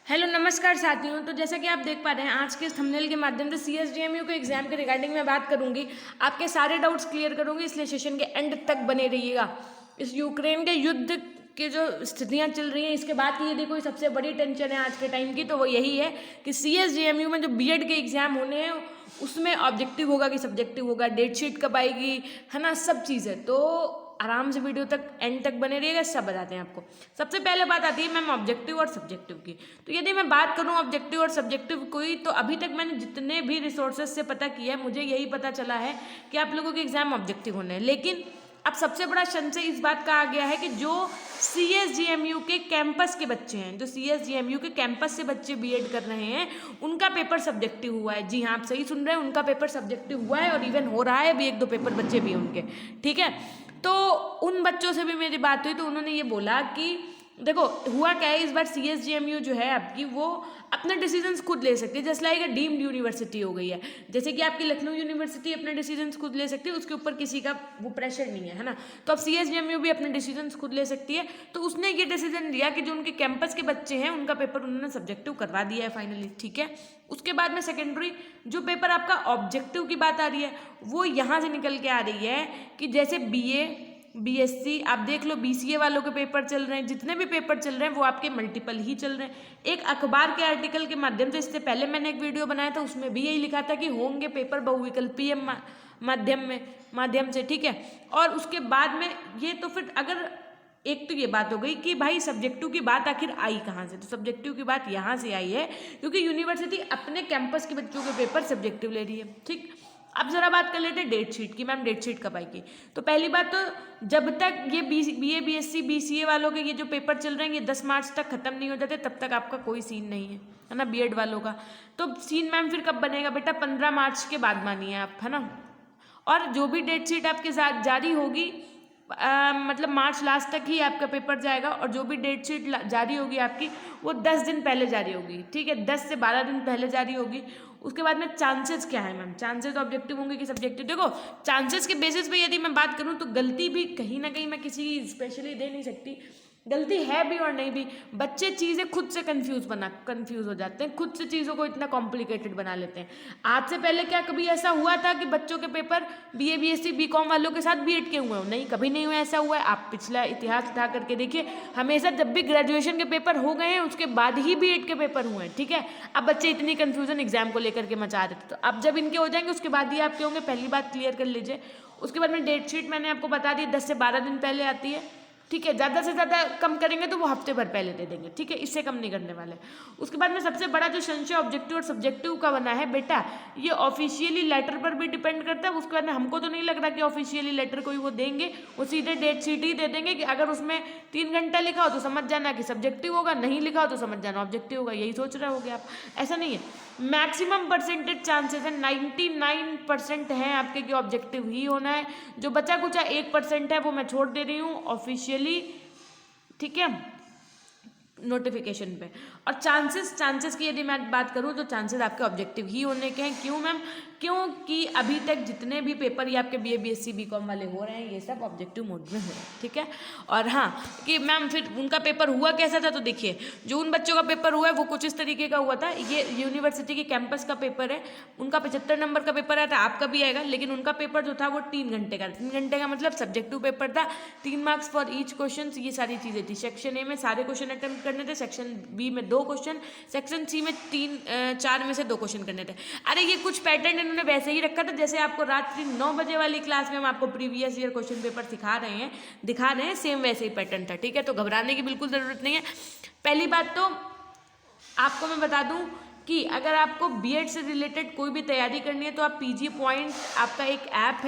Hello नमस्कार साथियों। तो जैसा कि आप देख पा रहे हैं आज के इस थंबनेल के माध्यम से CSDMU के एग्जाम के रिगार्डिंग मैं बात करूंगी, आपके सारे डाउट्स क्लियर करूंगी, इसलिए सेशन के एंड तक बने रहिएगा। इस यूक्रेन के युद्ध की जो स्थितियां चल रही हैं, इसके बाद की यदि कोई सबसे बड़ी टेंशन है आज के टाइम की तो वो यही है कि CSDMU में जो बीएड के एग्जाम होने हैं उसमें ऑब्जेक्टिव होगा कि सब्जेक्टिव होगा, डेट शीट कब आएगी, है ना, सब चीज़ें। तो आराम से वीडियो तक एंड तक बने रहिएगा, सब बताते हैं आपको। सबसे पहले बात आती है मैम ऑब्जेक्टिव और सब्जेक्टिव की। तो यदि मैं बात करूं ऑब्जेक्टिव और सब्जेक्टिव की, तो अभी तक मैंने जितने भी रिसोर्सेज से पता किया है मुझे यही पता चला है कि आप लोगों के एग्जाम ऑब्जेक्टिव होने हैं। लेकिन अब सबसे बड़ा संशय इस बात का आ गया है कि जो CSDMU के कैंपस के बच्चे हैं, जो CSDMU के कैंपस से बच्चे बीएड कर रहे हैं, उनका पेपर सब्जेक्टिव हुआ है। जी हाँ, आप सही सुन रहे हैं, उनका पेपर सब्जेक्टिव हुआ है और इवन हो रहा है अभी, एक दो पेपर बच्चे भी उनके, ठीक है। तो उन बच्चों से भी मेरी बात हुई तो उन्होंने ये बोला कि देखो हुआ क्या है, इस बार CSDMU जो है आपकी वो अपने डिसीजंस खुद ले सकती है, जैसे लाइक डीम्ड यूनिवर्सिटी हो गई है। जैसे कि आपकी लखनऊ यूनिवर्सिटी अपने डिसीजंस खुद ले सकती है, उसके ऊपर किसी का वो प्रेशर नहीं है ना। तो अब CSDMU भी अपने डिसीजंस खुद ले सकती है। तो उसने ये डिसीजन लिया कि जो उनके कैंपस के बच्चे हैं उनका पेपर उन्होंने सब्जेक्टिव करवा दिया है फाइनली, ठीक है। उसके बाद में सेकेंडरी जो पेपर आपका ऑब्जेक्टिव की बात आ रही है वो यहाँ से निकल के आ रही है कि जैसे BA BSc आप देख लो, BCA वालों के पेपर चल रहे हैं, जितने भी पेपर चल रहे हैं वो आपके मल्टीपल ही चल रहे हैं। एक अखबार के आर्टिकल के माध्यम से, इससे पहले मैंने एक वीडियो बनाया था उसमें भी यही लिखा था कि होंगे पेपर बहुविकल्पीय माध्यम से, ठीक है। और उसके बाद में ये तो फिर अगर एक तो ये बात हो गई कि भाई सब्जेक्टिव की बात आखिर आई कहाँ से, तो सब्जेक्टिव की बात यहाँ से आई है क्योंकि यूनिवर्सिटी अपने कैंपस के बच्चों के पेपर सब्जेक्टिव ले रही है, ठीक। अब जरा बात कर लेते हैं डेट शीट की। मैम डेट शीट कब आएगी? तो पहली बात तो जब तक ये BA BSc BCA वालों के ये जो पेपर चल रहे हैं ये 10 मार्च तक खत्म नहीं हो जाते तब तक आपका कोई सीन नहीं है ना बीएड वालों का। तो सीन मैम फिर कब बनेगा बेटा? 15 मार्च के बाद मानिए आप, है ना। और जो भी डेट शीट आपके साथ जारी होगी मतलब मार्च लास्ट तक ही आपका पेपर जाएगा, और जो भी डेट शीट जारी होगी आपकी वो 10 दिन पहले जारी होगी, ठीक है, 10 से 12 दिन पहले जारी होगी। उसके बाद में चांसेस क्या है मैम? चांसेस ऑब्जेक्टिव होंगे कि सब्जेक्टिव? देखो चांसेस के बेसिस पे यदि मैं बात करूँ तो गलती भी कहीं ना कहीं मैं किसी की स्पेशली दे नहीं सकती, गलती है भी और नहीं भी। बच्चे चीज़ें खुद से कंफ्यूज हो जाते हैं, खुद से चीज़ों को इतना कॉम्प्लिकेटेड बना लेते हैं। आज से पहले क्या कभी ऐसा हुआ था कि बच्चों के पेपर BA BSc BCom वालों के साथ बीएड के हुए हो? नहीं, कभी नहीं हुआ, ऐसा हुआ है। आप पिछला इतिहास उठा करके देखिए, हमेशा जब भी ग्रेजुएशन के पेपर हो गए हैं उसके बाद ही बीएड के पेपर हुए हैं, ठीक है। अब बच्चे इतनी कन्फ्यूजन एग्जाम को लेकर के मचा रहे थे, तो अब जब इनके हो जाएंगे उसके बाद ही आपके होंगे, पहली बात क्लियर कर लीजिए। उसके बाद में डेट शीट मैंने आपको बता दी 10 से 12 दिन पहले आती है, ठीक है। ज़्यादा से ज़्यादा कम करेंगे तो वो हफ्ते भर पहले दे देंगे, ठीक है, इससे कम नहीं करने वाले। उसके बाद में सबसे बड़ा जो संशय ऑब्जेक्टिव और सब्जेक्टिव का बना है बेटा, ये ऑफिशियली लेटर पर भी डिपेंड करता है। उसके बाद में हमको तो नहीं लग रहा कि ऑफिशियली लेटर कोई वो देंगे, वो सीधे डेट शीट ही दे देंगे कि अगर उसमें 3 घंटा लिखा हो तो समझ जाना कि सब्जेक्टिव होगा, नहीं लिखा हो तो समझ जाना ऑब्जेक्टिव होगा। यही सोच रहे होगे आप, ऐसा नहीं है। मैक्सिमम परसेंटेज चांसेस है, 99% है आपके कि ऑब्जेक्टिव ही होना है। जो बचा कुचा 1% है वो मैं छोड़ दे रही हूँ ऑफिशियली, ठीक है, नोटिफिकेशन पे। और चांसेस की यदि मैं बात करूँ तो चांसेस आपके ऑब्जेक्टिव ही होने के हैं। क्यों मैम? क्योंकि अभी तक जितने भी पेपर ये आपके BA BSc BCom वाले हो रहे हैं ये सब ऑब्जेक्टिव मोड में हो रहे हैं, ठीक है। और हाँ कि मैम फिर उनका पेपर हुआ कैसा था, तो देखिए जो उन बच्चों का पेपर हुआ है वो कुछ इस तरीके का हुआ था। ये यूनिवर्सिटी के कैंपस का पेपर है, उनका 75 नंबर का पेपर आया था, आपका भी आएगा, लेकिन उनका पेपर जो था वो 3 घंटे का, 3 घंटे का मतलब सब्जेक्टिव पेपर था, 3 मार्क्स फॉर ईच क्वेश्चन, ये सारी चीज़ें थी। सेक्शन ए में सारे क्वेश्चन अटेम्प्ट करने थे, सेक्शन बी में 2 क्वेश्चन, सेक्शन सी में 4 में से 2 क्वेश्चन करने थे। अरे ये कुछ पैटर्न इन्होंने वैसे ही रखा था जैसे आपको रात्रि 9 बजे वाली क्लास में हम आपको प्रीवियस ईयर क्वेश्चन पेपर दिखा रहे हैं, सेम वैसे ही पैटर्न था, ठीक है। तो घबराने की बिल्कुल ज़रूरत नहीं है। पहली बात तो आपको मैं बता दूं कि अगर आपको बीएड से रिलेटेड कोई भी तैयारी करनी है तो आप PG पॉइंट आपका एक ऐप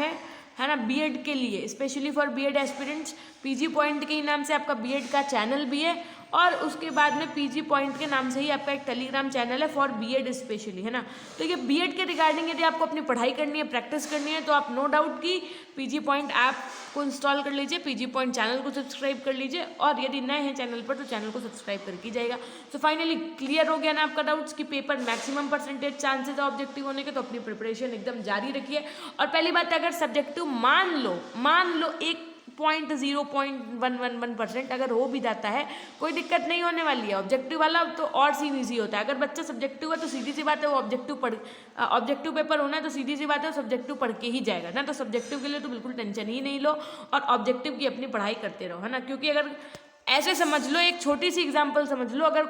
है ना, बीएड के लिए specially for BEd aspirants, PG point के ही नाम से आपका बीएड का चैनल भी है, और उसके बाद में PG पॉइंट के नाम से ही आपका एक टेलीग्राम चैनल है फॉर बीएड स्पेशली, है ना। तो ये बीएड के रिगार्डिंग यदि आपको अपनी पढ़ाई करनी है, प्रैक्टिस करनी है, तो आप नो डाउट कि PG पॉइंट ऐप को इंस्टॉल कर लीजिए, PG पॉइंट चैनल को सब्सक्राइब कर लीजिए, और यदि नए हैं चैनल पर तो चैनल को सब्सक्राइब करके जाएगा। तो फाइनली क्लियर हो गया ना आपका डाउट्स कि paper maximum percentage chances objective होने के, तो अपनी प्रिपरेशन एकदम जारी रखिए। और पहली बात, अगर सब्जेक्टिव मान लो 0.0111% अगर हो भी जाता है कोई दिक्कत नहीं होने वाली है। ऑब्जेक्टिव वाला तो और सीन ईजी होता है। अगर बच्चा सब्जेक्टिव है तो सीधी सी बात है वो ऑब्जेक्टिव पेपर होना है तो सीधी सी बात है सब्जेक्टिव पढ़ के ही जाएगा ना। तो सब्जेक्टिव के लिए तो बिल्कुल टेंशन ही नहीं लो और ऑब्जेक्टिव की अपनी पढ़ाई करते रहो, है ना। क्योंकि अगर ऐसे समझ लो, एक छोटी सी एग्जांपल समझ लो, अगर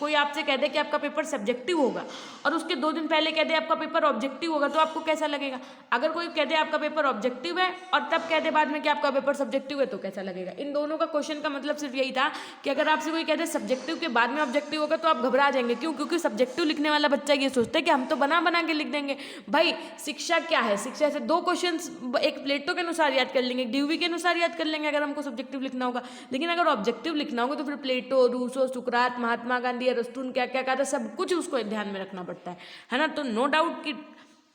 कोई आपसे कह दे कि आपका पेपर सब्जेक्टिव होगा और उसके 2 दिन पहले कह दे आपका पेपर ऑब्जेक्टिव होगा तो आपको कैसा लगेगा। अगर कोई कह दे आपका पेपर ऑब्जेक्टिव है और तब कह दे बाद में कि आपका पेपर सब्जेक्टिव है तो कैसा लगेगा। इन दोनों का क्वेश्चन का मतलब सिर्फ यही था कि अगर आपसे कोई कह दे सब्जेक्टिव के बाद में ऑब्जेक्टिव होगा तो आप घबरा जाएंगे। क्यों? क्योंकि सब्जेक्टिव लिखने वाला बच्चा ये सोचता है कि हम तो बना बना के लिख देंगे। भाई शिक्षा क्या है, शिक्षा से 2 क्वेश्चन एक प्लेटो के अनुसार याद कर लेंगे, एक डीयूवी के अनुसार याद कर लेंगे अगर हमको सब्जेक्टिव लिखना होगा। लेकिन अगर ऑब्जेक्टिव लिखना होगा तो फिर प्लेटो, रूसो, सुकरात, महात्मा गांधी, अरस्तू क्या क्या कहा था सब कुछ उसको ध्यान में रखना पड़ता है ना। तो नो डाउट कि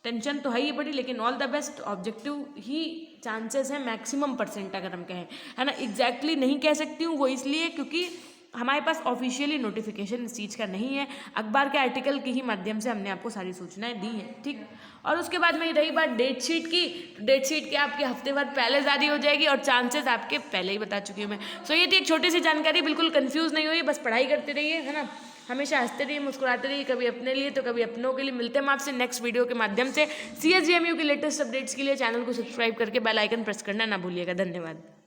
टेंशन तो है ही बड़ी, लेकिन all the best. Objective he chances हैं मैक्सिमम % अगर हम कहें, है ना। एग्जैक्टली नहीं कह सकती हूँ वो इसलिए क्योंकि हमारे पास ऑफिशियली नोटिफिकेशन इस चीज़ का नहीं है। अखबार के आर्टिकल के ही माध्यम से हमने आपको सारी सूचनाएं दी हैं, ठीक। और उसके बाद में रही बात डेट शीट की, डेट शीट के आपके हफ्ते भर पहले जारी हो जाएगी और चांसेस आपके पहले ही बता चुकी हूँ मैं। सो ये थी एक छोटी सी जानकारी, बिल्कुल कंफ्यूज नहीं हुई, बस पढ़ाई करते रहिए, है ना। हमेशा हंसते रहिए, मुस्कुराते रहिए, कभी अपने लिए तो कभी अपनों के लिए। मिलते हैं आपसे नेक्स्ट वीडियो के माध्यम से। CSJMU की लेटेस्ट अपडेट्स के लिए चैनल को सब्सक्राइब करके बेल आइकन प्रेस करना ना भूलिएगा। धन्यवाद।